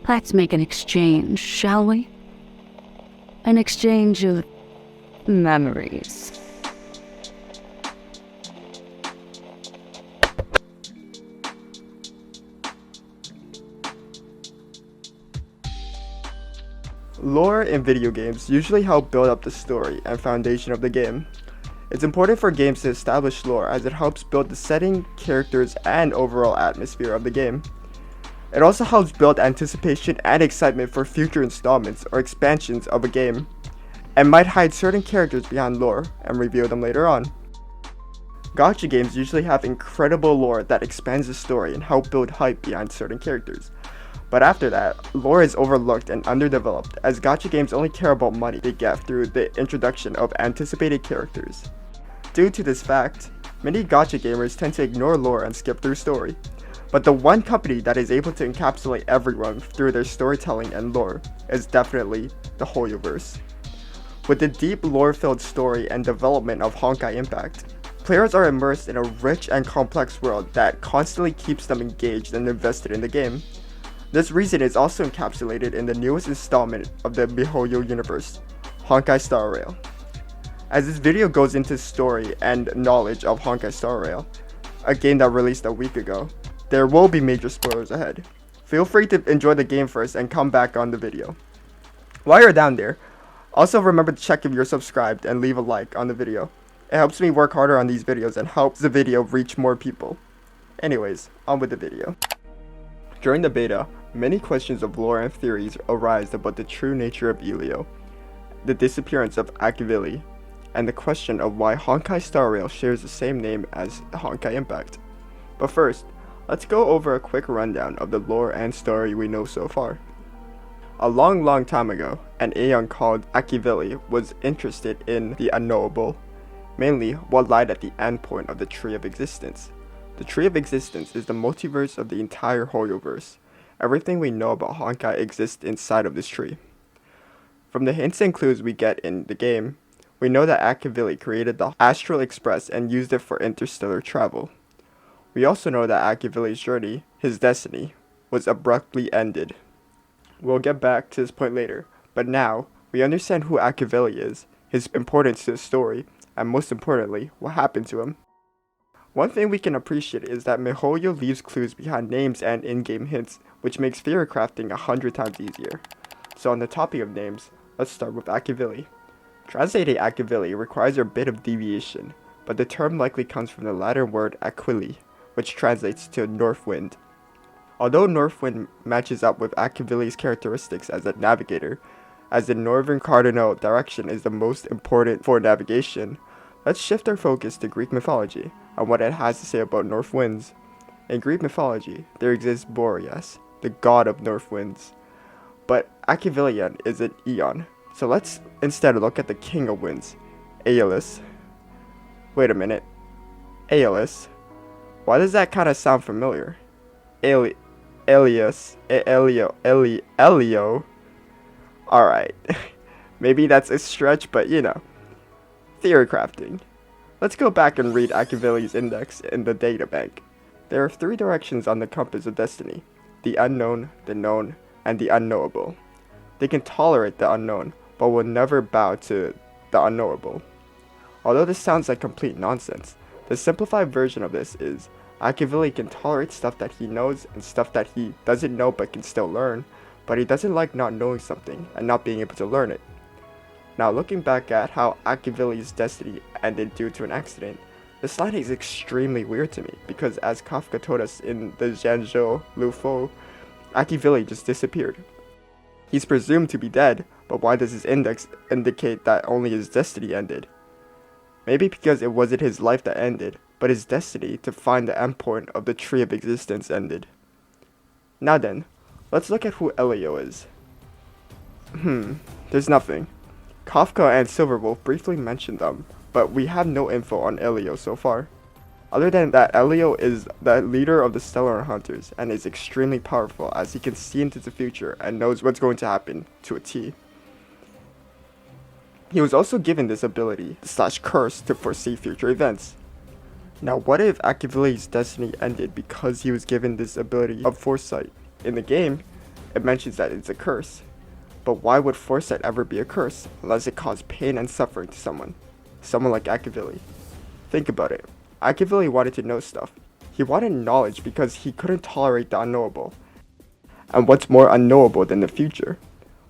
Let's make an exchange, shall we? An exchange of memories. Lore in video games usually help build up the story and foundation of the game. It's important for games to establish lore as it helps build the setting, characters, and overall atmosphere of the game. It also helps build anticipation and excitement for future installments or expansions of a game, and might hide certain characters behind lore and reveal them later on. Gacha games usually have incredible lore that expands the story and help build hype behind certain characters. But after that, lore is overlooked and underdeveloped as gacha games only care about money they get through the introduction of anticipated characters. Due to this fact, many gacha gamers tend to ignore lore and skip through story. But the one company that is able to encapsulate everyone through their storytelling and lore is definitely the HoYoverse. With the deep lore-filled story and development of Honkai Impact, players are immersed in a rich and complex world that constantly keeps them engaged and invested in the game. This reason is also encapsulated in the newest installment of the MiHoYo universe, Honkai Star Rail. As this video goes into story and knowledge of Honkai Star Rail, a game that released a week ago, there will be major spoilers ahead. Feel free to enjoy the game first and come back on the video. While you're down there, also remember to check if you're subscribed and leave a like on the video. It helps me work harder on these videos and helps the video reach more people. Anyways, on with the video. During the beta, many questions of lore and theories arise about the true nature of Elio, the disappearance of Akivili, and the question of why Honkai Star Rail shares the same name as Honkai Impact. But first, let's go over a quick rundown of the lore and story we know so far. A long time ago, an Aeon called Akivili was interested in the unknowable, mainly what lied at the endpoint of the Tree of Existence. The Tree of Existence is the multiverse of the entire HoYoverse. Everything we know about Honkai exists inside of this tree. From the hints and clues we get in the game, we know that Akivili created the Astral Express and used it for interstellar travel. We also know that Akivili's journey, his destiny, was abruptly ended. We'll get back to this point later, but now, we understand who Akivili is, his importance to the story, and most importantly, what happened to him. One thing we can appreciate is that MiHoYo leaves clues behind names and in-game hints, which makes theory crafting 100 times easier. So on the topic of names, let's start with Akivili. Translating Akivili requires a bit of deviation, but the term likely comes from the Latin word Aquili, which translates to North Wind. Although North Wind matches up with Akivili's characteristics as a navigator, as the northern cardinal direction is the most important for navigation, let's shift our focus to Greek mythology and what it has to say about north winds. In Greek mythology, there exists Boreas, the god of north winds. But Akivilian is an Aeon, so let's instead look at the king of winds, Aeolus. Wait a minute. Aeolus? Why does that kind of sound familiar? Elio. Alright. Maybe that's a stretch, but you know. Theory crafting. Let's go back and read Akivili's index in the databank. There are 3 directions on the compass of destiny: the unknown, the known, and the unknowable. They can tolerate the unknown, but will never bow to the unknowable. Although this sounds like complete nonsense, the simplified version of this is Akivili can tolerate stuff that he knows and stuff that he doesn't know but can still learn, but he doesn't like not knowing something and not being able to learn it. Now looking back at how Akivili's destiny ended due to an accident, this line is extremely weird to me because as Kafka told us in the Zhanzhou Lufo, Akivili just disappeared. He's presumed to be dead, but why does his index indicate that only his destiny ended? Maybe because it wasn't his life that ended, but his destiny to find the endpoint of the Tree of Existence ended. Now then, let's look at who Elio is. There's nothing. Kafka and Silverwolf briefly mentioned them, but we have no info on Elio so far. Other than that, Elio is the leader of the Stellar Hunters and is extremely powerful as he can see into the future and knows what's going to happen to a T. He was also given this ability / curse to foresee future events. Now what if Akivili's destiny ended because he was given this ability of foresight? In the game, It mentions that it's a curse. But why would foresight ever be a curse unless it caused pain and suffering to someone? Someone like Akivili. Think about it. Akivili wanted to know stuff. He wanted knowledge because he couldn't tolerate the unknowable. And what's more unknowable than the future?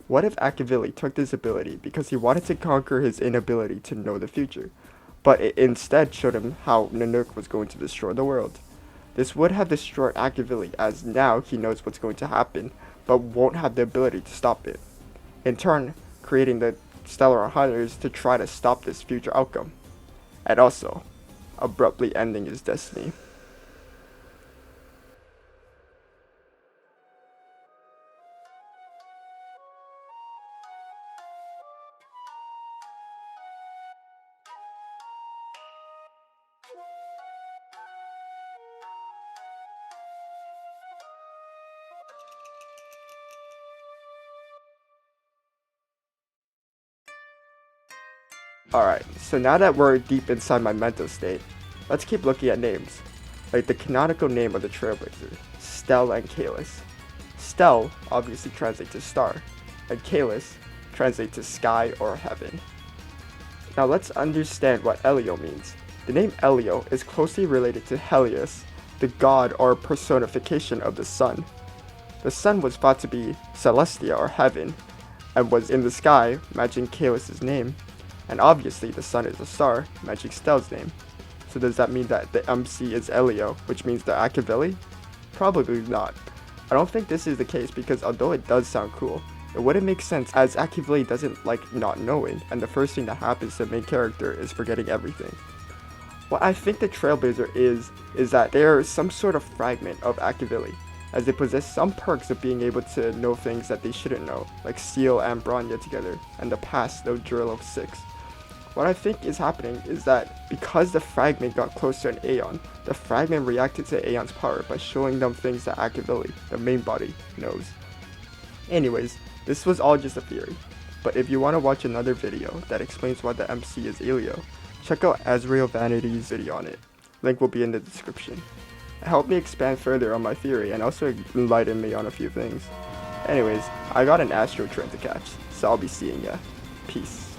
What if Akivili took this ability because he wanted to conquer his inability to know the future, but it instead showed him how Nanook was going to destroy the world? This would have destroyed Akivili, as now he knows what's going to happen, but won't have the ability to stop it. In turn, creating the Stellar Hunters to try to stop this future outcome. And also, abruptly ending his destiny. Alright, so now that we're deep inside my mental state, let's keep looking at names. Like the canonical name of the Trailblazer, Stel and Kalis. Stel obviously translates to star, and Kalis translates to sky or heaven. Now let's understand what Elio means. The name Elio is closely related to Helios, the god or personification of the sun. The sun was thought to be Celestia or heaven, and was in the sky, matching Kalis' name. And obviously the sun is a star, matching Stel's name. So does that mean that the MC is Elio, which means the Akivili? Probably not. I don't think this is the case because although it does sound cool, it wouldn't make sense as Akivili doesn't like not knowing, and the first thing that happens to the main character is forgetting everything. What I think the Trailblazer is that they are some sort of fragment of Akivili, as they possess some perks of being able to know things that they shouldn't know, like Seal and Bronya together, and the past of Drill of 6. What I think is happening is that because the fragment got close to an Aeon, the fragment reacted to Aeon's power by showing them things that Akivili, the main body, knows. Anyways, this was all just a theory, but if you want to watch another video that explains why the MC is Elio, check out Azrael Vanity's video on it. Link will be in the description. It helped me expand further on my theory and also enlightened me on a few things. Anyways, I got an Astro train to catch, so I'll be seeing ya. Peace.